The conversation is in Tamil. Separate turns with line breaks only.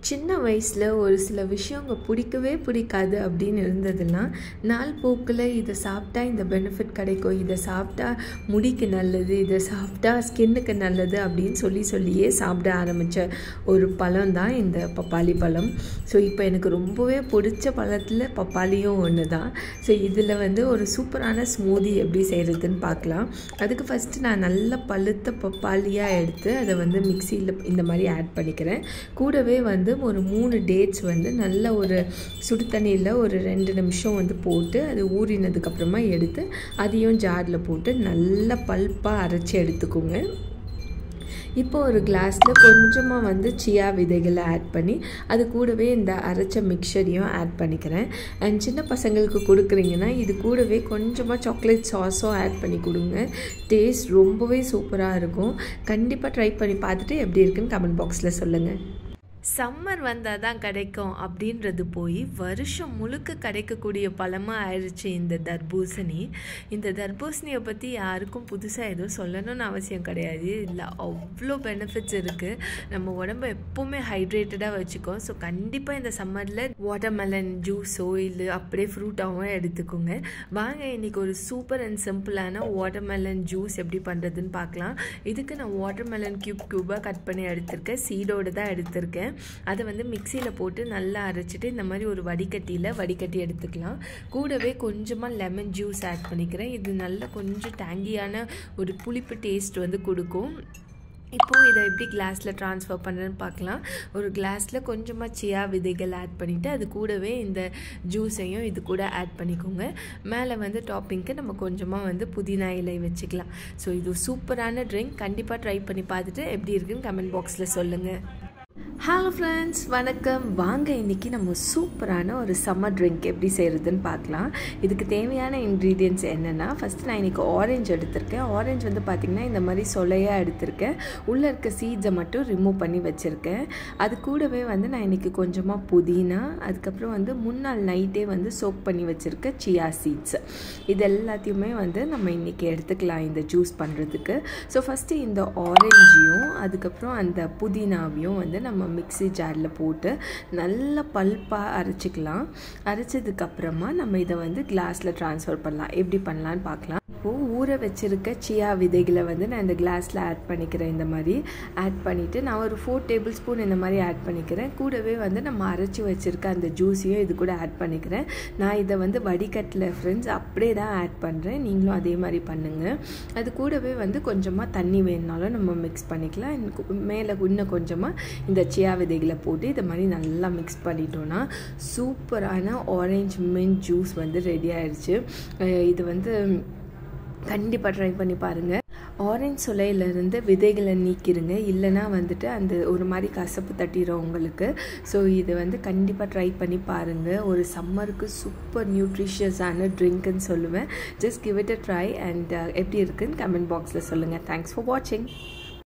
சின்ன வயசில் ஒரு சில விஷயங்க பிடிக்காது அப்படின்னு இருந்ததுன்னா நாள் போக்கில் இதை சாப்பிட்டா இந்த பெனிஃபிட் கிடைக்கும், இதை சாப்பிட்டா முடிக்கு நல்லது, இதை சாப்பிட்டா ஸ்கின்னுக்கு நல்லது அப்படின்னு சொல்லியே சாப்பிட ஆரம்பித்த ஒரு பழம் தான் இந்த பப்பாளி பழம். ஸோ இப்போ எனக்கு ரொம்பவே பிடிச்ச பழத்தில் பப்பாளியும் ஒன்று தான். ஸோ இதில் ஒரு சூப்பரான ஸ்மூதி எப்படி செய்கிறதுன்னு பார்க்கலாம். அதுக்கு ஃபஸ்ட்டு நான் நல்ல பழுத்த பப்பாளியாக எடுத்து அதை மிக்சியில் இந்த மாதிரி ஆட் பண்ணிக்கிறேன். கூடவே ஒரு 3 டேட்ஸ் நல்ல ஒரு சுடு தண்ணியில் ஒரு 2 நிமிஷம் போட்டு அது ஊறினதுக்கப்புறமா எடுத்து அதையும் ஜாரில் போட்டு நல்லா பல்ப்பாக அரைச்சி எடுத்துக்கோங்க. இப்போ ஒரு கிளாஸில் கொஞ்சமாக சியா விதைகளை ஆட் பண்ணி அது கூடவே இந்த அரைச்ச மிக்சரையும் ஆட் பண்ணிக்கிறேன். அண்ட் சின்ன பசங்களுக்கு கொடுக்குறீங்கன்னா இது கூடவே கொஞ்சமாக சாக்லேட் சாஸும் ஆட் பண்ணி கொடுங்க. டேஸ்ட் ரொம்பவே சூப்பராக இருக்கும். கண்டிப்பாக ட்ரை பண்ணி பார்த்துட்டு எப்படி இருக்குன்னு கமெண்ட் பாக்ஸில் சொல்லுங்கள். சம்மர் வந்தால் தான் கிடைக்கும் அப்படின்றது போய் வருஷம் முழுக்க கிடைக்கக்கூடிய பழமாக ஆயிடுச்சு இந்த தர்பூசணி. இந்த தர்பூசணியை பற்றி யாருக்கும் புதுசாக எதுவும் சொல்லணும்னு அவசியம் கிடையாது. இல்லை அவ்வளோ பெனிஃபிட்ஸ் இருக்குது. நம்ம உடம்பை எப்போவுமே ஹைட்ரேட்டடாக வச்சுக்கோம். ஸோ கண்டிப்பாக இந்த சம்மரில் வாட்டர்மெலன் ஜூஸோ இல்லை அப்படியே ஃப்ரூட்டாகவும் எடுத்துக்கோங்க. வாங்க இன்றைக்கி ஒரு சூப்பர் அண்ட் சிம்பிளான வாட்டர்மெலன் ஜூஸ் எப்படி பண்ணுறதுன்னு பார்க்கலாம். இதுக்கு நான் வாட்டர்மெலன் க்யூபாக கட் பண்ணி எடுத்திருக்கேன். சீடோடு தான் எடுத்திருக்கேன். அதை மிக்சியில் போட்டு நல்லா அரைச்சிட்டு இந்த மாதிரி ஒரு வடிகட்டி எடுத்துக்கலாம். கூடவே கொஞ்சமாக லெமன் ஜூஸ் ஆட் பண்ணிக்கிறேன். இது நல்ல கொஞ்சம் டேங்கியான ஒரு புளிப்பு டேஸ்ட் கொடுக்கும். இப்போது இதை எப்படி கிளாஸில் ட்ரான்ஸ்ஃபர் பண்ணுறேன்னு பார்க்கலாம். ஒரு கிளாஸில் கொஞ்சமாக சியா விதைகள் ஆட் பண்ணிவிட்டு அது கூடவே இந்த ஜூஸையும் இது கூட ஆட் பண்ணிக்கோங்க. மேலே டாப்பிங்க்கு நம்ம கொஞ்சமாக புதினா இலை வச்சுக்கலாம். ஸோ இது சூப்பரான ட்ரிங்க். கண்டிப்பாக ட்ரை பண்ணி பார்த்துட்டு எப்படி இருக்குன்னு கமெண்ட் பாக்ஸில் சொல்லுங்கள். ஹலோ ஃப்ரெண்ட்ஸ், வணக்கம். வாங்க இன்றைக்கி நம்ம சூப்பரான ஒரு சம்மர் ட்ரிங்க் எப்படி செய்கிறதுன்னு பார்க்கலாம். இதுக்கு தேவையான இன்க்ரீடியன்ட்ஸ் என்னென்னா, ஃபஸ்ட்டு நான் இன்றைக்கி ஆரஞ்சு எடுத்திருக்கேன். ஆரஞ்சு பார்த்திங்கன்னா இந்த மாதிரி சொலையாக எடுத்திருக்கேன். உள்ளே இருக்க சீட்ஸை மட்டும் ரிமூவ் பண்ணி வச்சுருக்கேன். அது கூடவே நான் இன்றைக்கி கொஞ்சமாக புதினா, அதுக்கப்புறம் முன்னாள் நைட்டே சோக் பண்ணி வச்சுருக்க சியா சீட்ஸ், இது எல்லாத்தையுமே நம்ம இன்றைக்கி எடுத்துக்கலாம் இந்த ஜூஸ் பண்ணுறதுக்கு. ஸோ ஃபஸ்ட்டு இந்த ஆரஞ்சையும் அதுக்கப்புறம் அந்த புதினாவையும் நம்ம மிக்ஸி ஜாரில் போட்டு நல்லா பல்ப்பாக அரைச்சிக்கலாம். அரைச்சதுக்கப்புறமா நம்ம இதை கிளாஸில் ட்ரான்ஸ்ஃபர் பண்ணலாம். எப்படி பண்ணலான்னு பார்க்கலாம். இப்போது ஊற வச்சுருக்க சியா விதைகளை நான் இந்த கிளாஸில் ஆட் பண்ணிக்கிறேன். இந்த மாதிரி ஆட் பண்ணிவிட்டு நான் ஒரு 4 டேபிள் ஸ்பூன் இந்த மாதிரி ஆட் பண்ணிக்கிறேன். கூடவே நம்ம அரைச்சி வச்சுருக்க அந்த ஜூஸையும் இது கூட ஆட் பண்ணிக்கிறேன். நான் இதை வடிகட்டில் ஃப்ரெண்ட்ஸ் அப்படியே தான் ஆட் பண்ணுறேன். நீங்களும் அதே மாதிரி பண்ணுங்கள். அது கூடவே கொஞ்சமாக தண்ணி வேணுனாலும் நம்ம மிக்ஸ் பண்ணிக்கலாம். மேலே இன்னும் கொஞ்சமாக இந்த சியா விதைகளை போட்டு இதை மாதிரி நல்லா மிக்ஸ் பண்ணிட்டோன்னா சூப்பரான ஆரஞ்சு மின்ட் ஜூஸ் ரெடி ஆயிடுச்சு. இது கண்டிப்பாக ட்ரை பண்ணி பாருங்கள். ஆரஞ்சு சொலையிலேருந்து விதைகளை நீக்கிடுங்க. இல்லைனா அந்த ஒரு மாதிரி கசப்பு தட்டிடும் உங்களுக்கு. ஸோ இது கண்டிப்பாக ட்ரை பண்ணி பாருங்கள். ஒரு சம்மருக்கு சூப்பர் நியூட்ரிஷியஸான ட்ரிங்க்குன்னு சொல்லுவேன். Just give it a try and எப்படி இருக்குன்னு கமெண்ட் பாக்ஸில் சொல்லுங்கள். தேங்க்ஸ் ஃபார் வாட்சிங்.